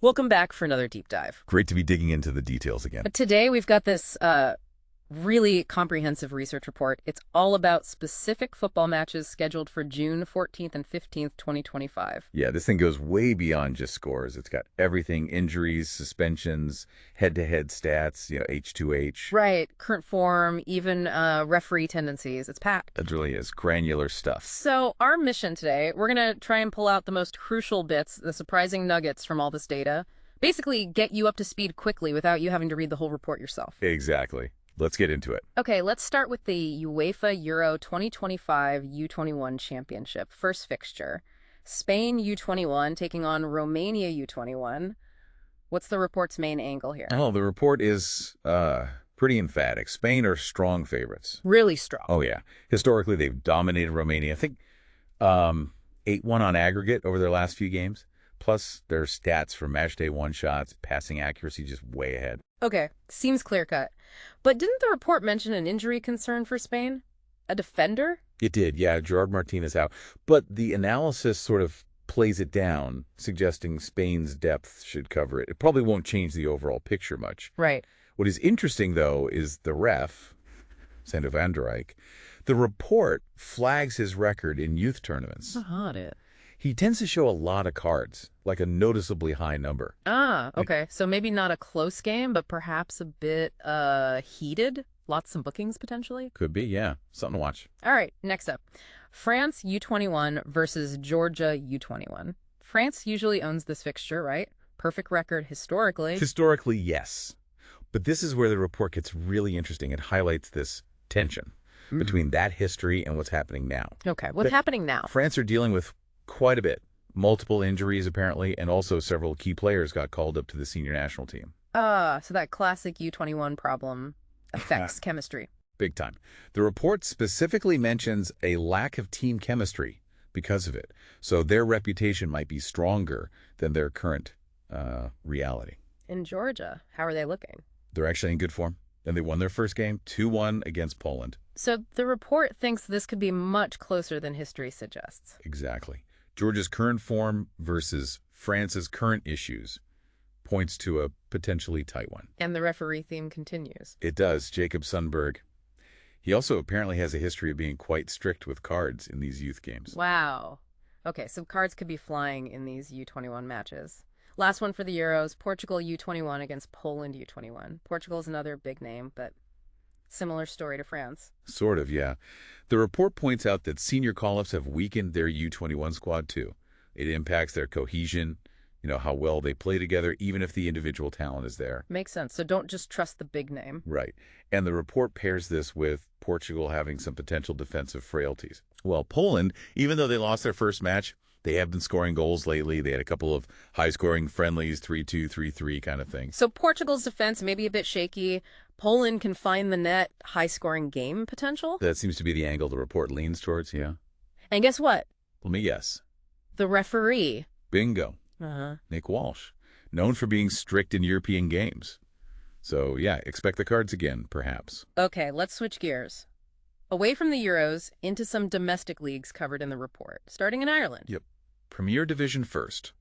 Welcome back for another deep dive. Great to be digging into the details again. But today we've got this really comprehensive research report. It's all about specific football matches scheduled for June 14th and 15th, 2025. Yeah, this thing goes way beyond just scores. It's got everything, injuries, suspensions, head-to-head stats, H2H. Right, current form, even referee tendencies. It's packed. It really is granular stuff. So our mission today, we're going to try and pull out the most crucial bits, the surprising nuggets from all this data. Basically, get you up to speed quickly without you having to read the whole report yourself. Exactly. Let's get into it. Okay, let's start with the UEFA Euro 2025 U21 Championship. First fixture, Spain U21 taking on Romania U21. What's the report's main angle here? Oh, the report is pretty emphatic. Spain are strong favorites. Really strong. Oh, yeah. Historically, they've dominated Romania. I think 8-1 on aggregate over their last few games. Plus, their stats for matchday one-shots, passing accuracy just way ahead. Okay, seems clear-cut. But didn't the report mention an injury concern for Spain? A defender? It did, yeah. Gerard Martinez out. But the analysis sort of plays it down, suggesting Spain's depth should cover it. It probably won't change the overall picture much. Right. What is interesting, though, is the ref, Sander van der Eyck. The report flags his record in youth tournaments. He tends to show a lot of cards, like a noticeably high number. Ah, okay. So maybe not a close game, but perhaps a bit heated? Lots of bookings, potentially? Could be, yeah. Something to watch. All right, next up. France U21 versus Georgia U21. France usually owns this fixture, right? Perfect record historically. Historically, yes. But this is where the report gets really interesting. It highlights this tension between that history and what's happening now. Okay, what's happening now? France are dealing with quite a bit. Multiple injuries, apparently, and also several key players got called up to the senior national team. So that classic U21 problem affects chemistry. Big time. The report specifically mentions a lack of team chemistry because of it. So their reputation might be stronger than their current reality. In Georgia, how are they looking? They're actually in good form. And they won their first game, 2-1 against Poland. So the report thinks this could be much closer than history suggests. Exactly. Georgia's current form versus France's current issues points to a potentially tight one. And the referee theme continues. It does. Jacob Sundberg. He also apparently has a history of being quite strict with cards in these youth games. Wow. Okay, so cards could be flying in these U21 matches. Last one for the Euros, Portugal U21 against Poland U21. Portugal's another big name, but similar story to France. Sort of, yeah. The report points out that senior call-ups have weakened their U21 squad, too. It impacts their cohesion, how well they play together, even if the individual talent is there. Makes sense. So don't just trust the big name. Right. And the report pairs this with Portugal having some potential defensive frailties. Well, Poland, even though they lost their first match, they have been scoring goals lately. They had a couple of high-scoring friendlies, 3-2, 3-3 kind of thing. So Portugal's defense may be a bit shaky. Poland can find the net, high-scoring game potential? That seems to be the angle the report leans towards, yeah. And guess what? Let me guess. The referee. Bingo. Nick Walsh, known for being strict in European games. So, yeah, expect the cards again, perhaps. Okay, let's switch gears. Away from the Euros, into some domestic leagues covered in the report, starting in Ireland. Yep. Premier Division first.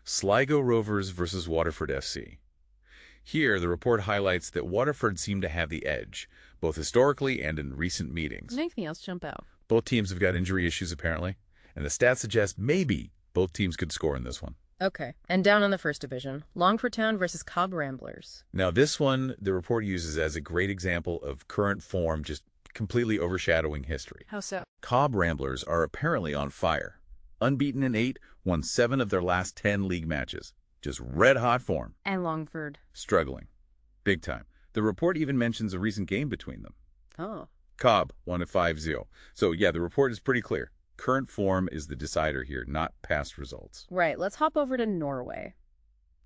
Sligo Rovers versus Waterford FC. Here, the report highlights that Waterford seem to have the edge, both historically and in recent meetings. Anything else jump out? Both teams have got injury issues, apparently, and the stats suggest maybe both teams could score in this one. Okay. And down on the first division, Longford Town versus Cobb Ramblers. Now, this one, the report uses as a great example of current form just completely overshadowing history. How so? Cobb Ramblers are apparently on fire. Unbeaten in 8, won 7 of their last 10 league matches. Just red-hot form. And Longford. Struggling. Big time. The report even mentions a recent game between them. Oh. Cobb won at 5-0. So, yeah, the report is pretty clear. Current form is the decider here, not past results. Right. Let's hop over to Norway.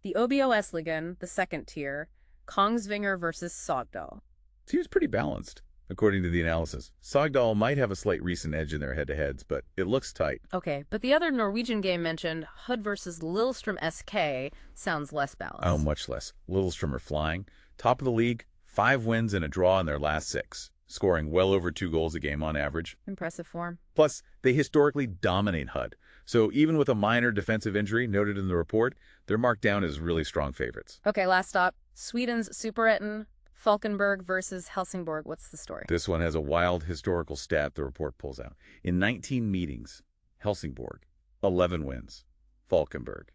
The OBOS-ligaen, the second tier, Kongsvinger versus Sogndal. Seems pretty balanced, according to the analysis. Sogndal might have a slight recent edge in their head-to-heads, but it looks tight. Okay, but the other Norwegian game mentioned, Hud versus Lillestrøm SK, sounds less balanced. Oh, much less. Lillestrøm are flying. Top of the league, 5 wins and a draw in their last 6. scoring well over 2 goals a game on average. Impressive form. Plus, they historically dominate HUD. So even with a minor defensive injury noted in the report, they're marked down as really strong favorites. Okay, last stop. Sweden's Superettan, Falkenberg versus Helsingborg. What's the story? This one has a wild historical stat the report pulls out. In 19 meetings, Helsingborg, 11 wins. Falkenberg,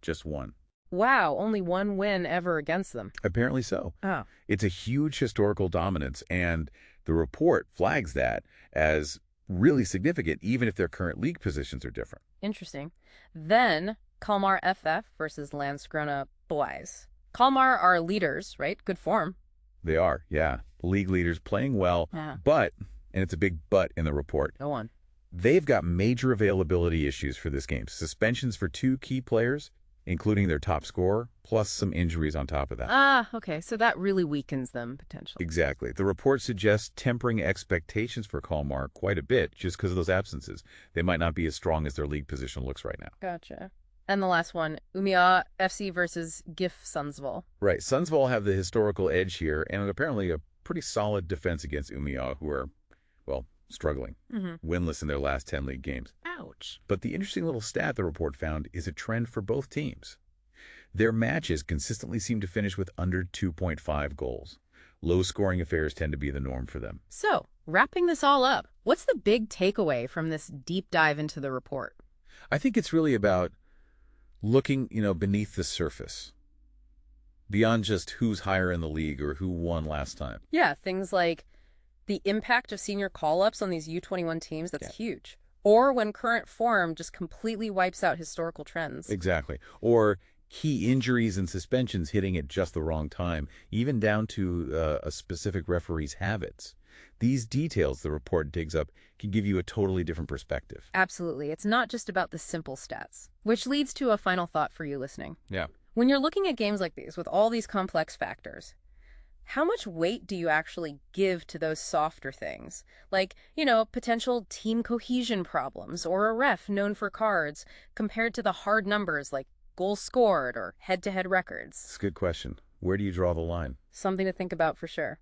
just 1. Wow, only 1 win ever against them. Apparently so. Oh. It's a huge historical dominance, and the report flags that as really significant, even if their current league positions are different. Interesting. Then, Kalmar FF versus Landskrona Boys. Kalmar are leaders, right? Good form. They are, yeah. League leaders playing well, but, and it's a big but in the report, Go on. they've got major availability issues for this game. Suspensions for 2 key players, including their top scorer, plus some injuries on top of that. Okay, so that really weakens them, potentially. Exactly. The report suggests tempering expectations for Kalmar quite a bit just because of those absences. They might not be as strong as their league position looks right now. Gotcha. And the last one, Umeå FC versus GIF Sundsvall. Right. Sundsvall have the historical edge here, and apparently a pretty solid defense against Umeå, who are, well, struggling, winless in their last 10 league games. Ouch. But the interesting little stat the report found is a trend for both teams. Their matches consistently seem to finish with under 2.5 goals. Low-scoring affairs tend to be the norm for them. So, wrapping this all up, what's the big takeaway from this deep dive into the report? I think it's really about looking, beneath the surface, beyond just who's higher in the league or who won last time. Yeah, things like the impact of senior call-ups on these U21 teams, that's huge. Or when current form just completely wipes out historical trends. Exactly. Or key injuries and suspensions hitting at just the wrong time, even down to a specific referee's habits. These details the report digs up can give you a totally different perspective. Absolutely. It's not just about the simple stats. Which leads to a final thought for you listening. Yeah. When you're looking at games like these with all these complex factors, how much weight do you actually give to those softer things? Like, potential team cohesion problems or a ref known for cards compared to the hard numbers like goals scored or head-to-head records? It's a good question. Where do you draw the line? Something to think about for sure.